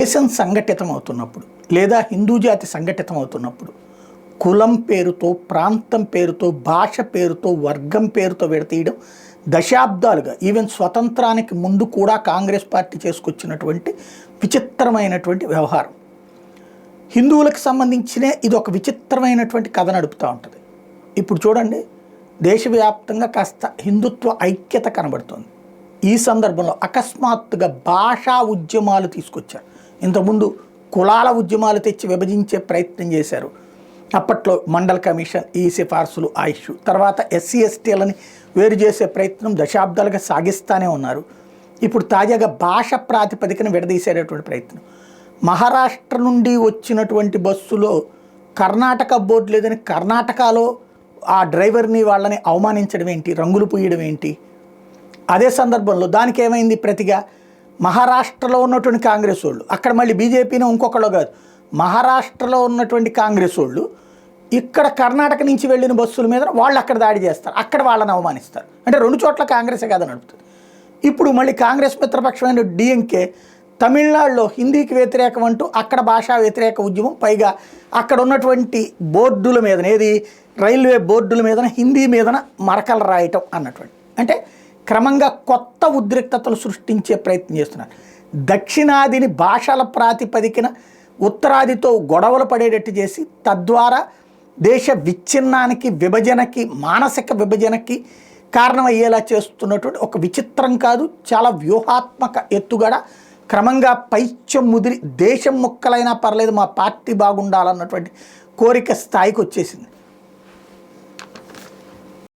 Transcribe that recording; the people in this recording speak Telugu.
దేశం సంఘటితమవుతున్నప్పుడు లేదా హిందూ జాతి సంఘటితమవుతున్నప్పుడు కులం పేరుతో, ప్రాంతం పేరుతో, భాష పేరుతో, వర్గం పేరుతో విడతీయడం దశాబ్దాలుగా ఈవెన్ స్వతంత్రానికి ముందు కూడా కాంగ్రెస్ పార్టీ చేసుకొచ్చినటువంటి విచిత్రమైనటువంటి వ్యవహారం. హిందువులకు సంబంధించినే ఇది ఒక విచిత్రమైనటువంటి కథ నడుపుతూ ఉంటుంది. ఇప్పుడు చూడండి, దేశవ్యాప్తంగా కాస్త హిందుత్వ ఐక్యత కనబడుతుంది. ఈ సందర్భంలో అకస్మాత్తుగా భాషా ఉద్యమాలు తీసుకొచ్చారు. ఇంతకుముందు కులాల ఉద్యమాలు తెచ్చి విభజించే ప్రయత్నం చేశారు. అప్పట్లో మండల్ కమిషన్, ఈ సిఫార్సులు, ఆ ఇష్యూ, తర్వాత ఎస్సీ ఎస్టీలని వేరు చేసే ప్రయత్నం దశాబ్దాలుగా సాగిస్తూనే ఉన్నారు. ఇప్పుడు తాజాగా భాష ప్రాతిపదికన విడదీసేటటువంటి ప్రయత్నం. మహారాష్ట్ర నుండి వచ్చినటువంటి బస్సులో కర్ణాటక బోర్డు లేదని కర్ణాటకలో ఆ డ్రైవర్ని వాళ్ళని అవమానించడం ఏంటి, రంగులు పూయడం ఏంటి? అదే సందర్భంలో దానికి ఏమైంది ప్రతిగా, మహారాష్ట్రలో ఉన్నటువంటి కాంగ్రెస్ వాళ్ళు, అక్కడ మళ్ళీ బీజేపీని ఇంకొకళ్ళు కాదు, మహారాష్ట్రలో ఉన్నటువంటి కాంగ్రెస్ వాళ్ళు ఇక్కడ కర్ణాటక నుంచి వెళ్ళిన బస్సుల మీద వాళ్ళు అక్కడ దాడి చేస్తారు, అక్కడ వాళ్ళని అవమానిస్తారు. అంటే రెండు చోట్ల కాంగ్రెసే కదా నడుపుతుంది. ఇప్పుడు మళ్ళీ కాంగ్రెస్ మిత్రపక్షమైన డిఎంకే తమిళనాడులో హిందీకి వ్యతిరేకం అంటూ అక్కడ భాషా వ్యతిరేక ఉద్యమం, పైగా అక్కడ ఉన్నటువంటి బోర్డుల మీదన, ఏది రైల్వే బోర్డుల మీదన హిందీ మీదన మరకలు రాయటం అన్నటువంటి, అంటే క్రమంగా కొత్త ఉద్రిక్తతలు సృష్టించే ప్రయత్నం చేస్తున్నారు. దక్షిణాదిని భాషల ప్రాతిపదికన ఉత్తరాదితో గొడవలు పడేటట్టు చేసి తద్వారా దేశ విచ్ఛిన్నానికి, విభజనకి, మానసిక విభజనకి కారణమయ్యేలా చేస్తున్నటువంటి ఒక విచిత్రం కాదు, చాలా వ్యూహాత్మక ఎత్తుగడ. క్రమంగా పైత్యం ముదిరి దేశం ముక్కలైనా పర్లేదు మా పార్టీ బాగుండాలన్నటువంటి కోరిక స్థాయికి వచ్చేసింది.